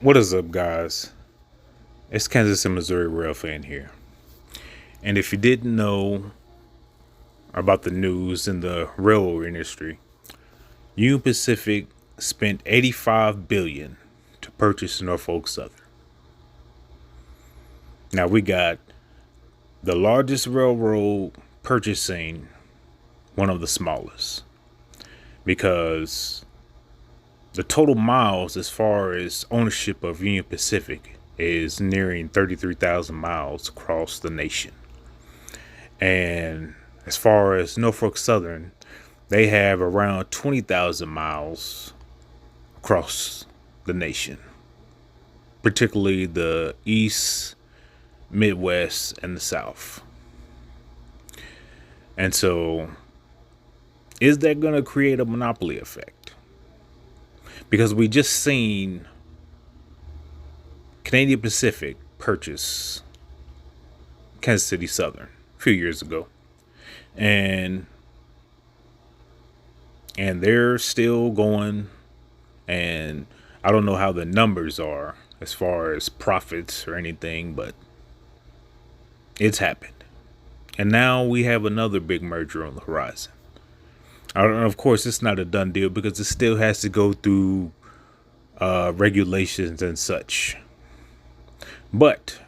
What is up, guys? It's Kansas City, Missouri Rail fan here. And if you didn't know about the news in the railroad industry, Union Pacific spent 85 billion to purchase Norfolk Southern. Now we got the largest railroad purchasing one of the smallest because the total miles as far as ownership of Union Pacific is nearing 33,000 miles across the nation. And as far as Norfolk Southern, they have around 20,000 miles across the nation, particularly the East, Midwest, and the South. And so, is that going to create a monopoly effect? Because we just seen Canadian Pacific purchase Kansas City Southern a few years ago. And they're still going, and I don't know how the numbers are as far as profits or anything, but it's happened. And now we have another big merger on the horizon. Of course, it's not a done deal because it still has to go through regulations and such. But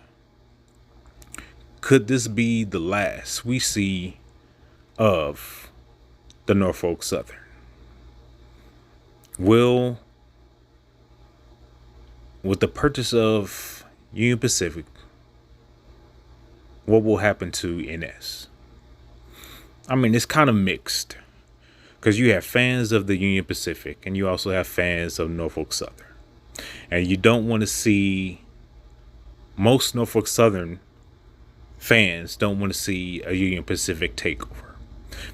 could this be the last we see of the Norfolk Southern? With the purchase of Union Pacific, what will happen to NS? I mean, it's kind of mixed because you have fans of the Union Pacific and you also have fans of Norfolk Southern. And you don't want to see, most Norfolk Southern fans don't want to see a Union Pacific takeover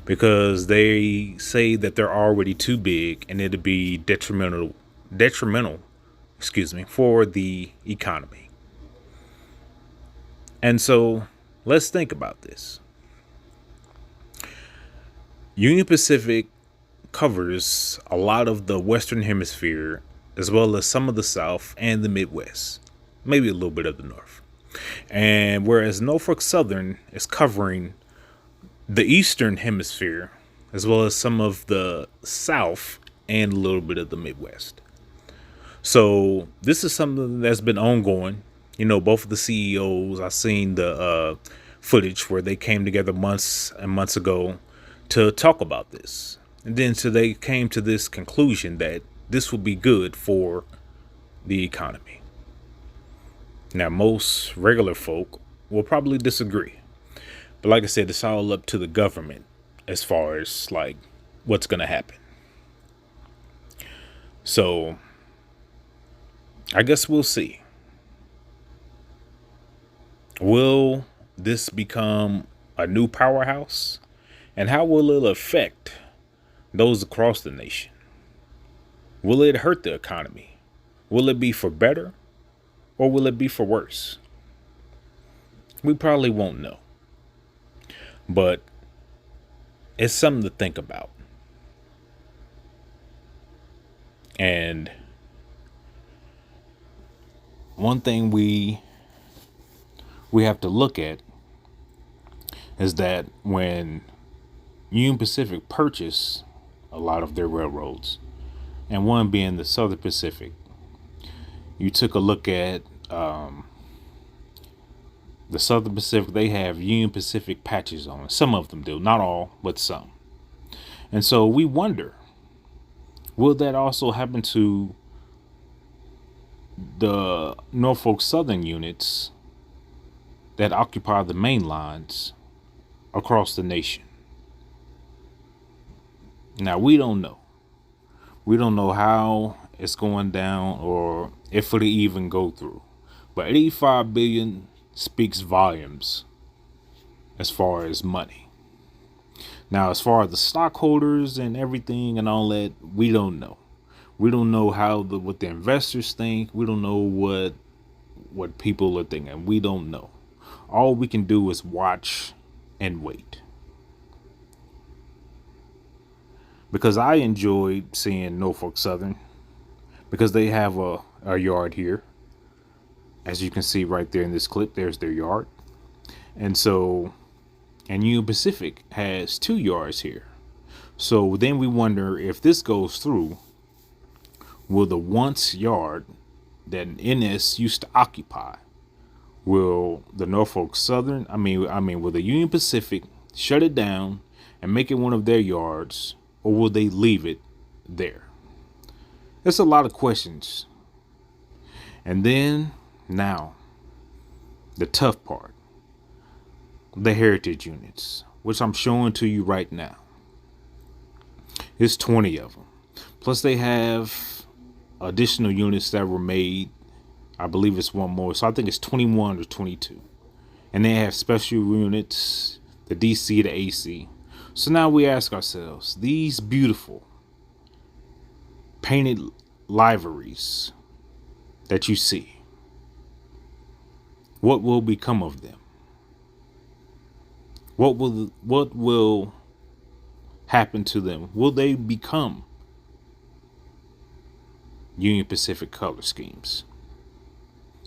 because they say that they're already too big and it'll be detrimental, for the economy. And so let's think about this. Union Pacific covers a lot of the Western Hemisphere as well as some of the South and the Midwest, maybe a little bit of the North. And whereas Norfolk Southern is covering the Eastern Hemisphere as well as some of the South and a little bit of the Midwest. So this is something that's been ongoing. You know, both of the CEOs, I've seen the footage where they came together months and months ago to talk about this. And then so they came to this conclusion that this will be good for the economy. Now, most regular folk will probably disagree. But like I said, it's all up to the government as far as like what's going to happen. So I guess we'll see. Will this become a new powerhouse? And how will it affect those across the nation? Will it hurt the economy? Will it be for better or will it be for worse? We probably won't know. But it's something to think about. And one thing we have to look at is that when Union Pacific purchased a lot of their railroads, and one being the Southern Pacific, you took a look at the Southern Pacific, they have Union Pacific patches on it. Some of them do, not all, but some. And so we wonder, will that also happen to the Norfolk Southern units that occupy the main lines across the nation? Now, we don't know. We don't know how it's going down or if it'll even go through. But 85 billion speaks volumes as far as money. Now, as far as the stockholders and everything and all that, we don't know. We don't know what the investors think. We don't know what people are thinking. We don't know. All we can do is watch and wait. Because I enjoyed seeing Norfolk Southern because they have a yard here As you can see right there in this clip, there's their yard. And so, and Union Pacific has 2 yards here. So then we wonder, if this goes through, will the once yard that NS used to occupy, will the Norfolk Southern, will the Union Pacific shut it down and make it one of their yards, or will they leave it there? There's a lot of questions. And then now, the tough part, the heritage units, which I'm showing to you right now. There's 20 of them. Plus they have additional units that were made. I believe it's one more. So I think it's 21 or 22. And they have special units, the DC, the AC. So now we ask ourselves, these beautiful painted liveries that you see, what will become of them? What will happen to them? Will they become Union Pacific color schemes?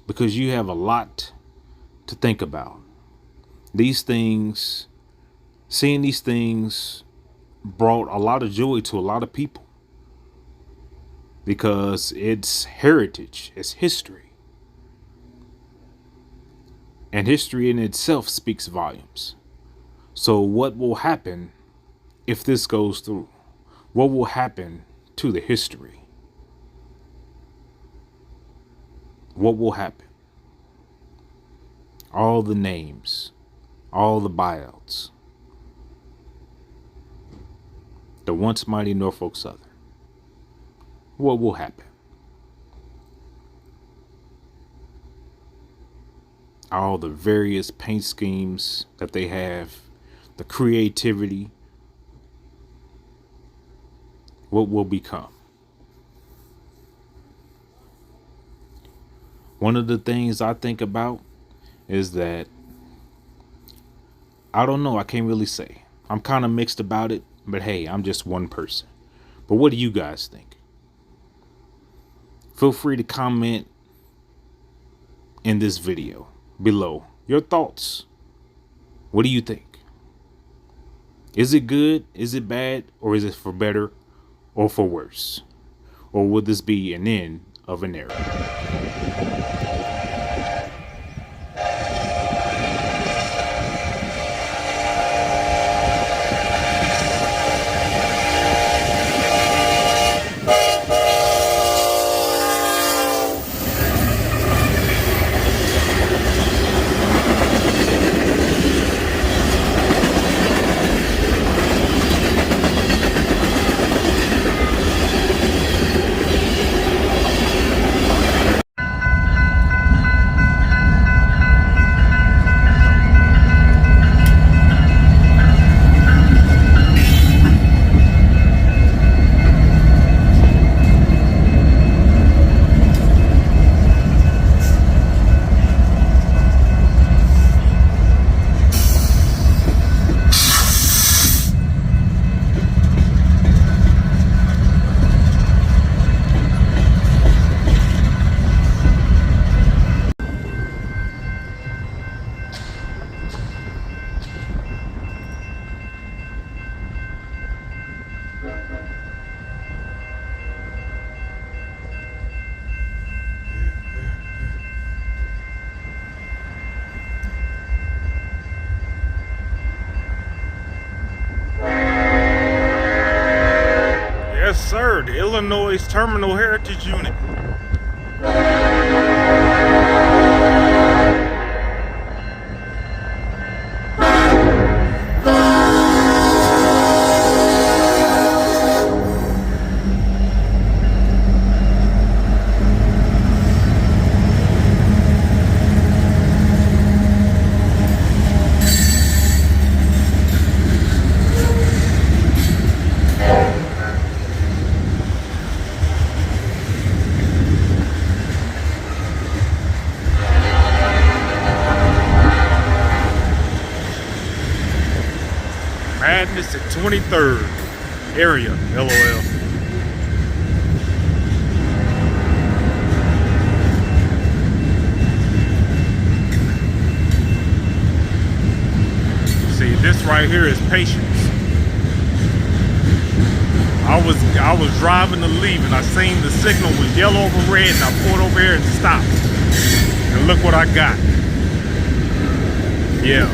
Because you have a lot to think about. These things, seeing these things brought a lot of joy to a lot of people, because it's heritage, it's history. And history in itself speaks volumes. So what will happen if this goes through? What will happen to the history? What will happen? All the names, all the buyouts. The once mighty Norfolk Southern. What will happen? All the various paint schemes that they have, the creativity, what will become? One of the things I think about is that, I don't know, I can't really say. I'm kind of mixed about it, but hey, I'm just one person. But what do you guys think? Feel free to comment in this video below your thoughts. What do you think? Is it good? Is it bad? Or is it for better or for worse? Or would this be an end of an era? Yes, sir. The Illinois Terminal Heritage Unit. Madness at 23rd area, LOL. right here is patience. I was driving to leave and I seen the signal was yellow over red and I pulled over here and stopped. And look what I got. Yeah.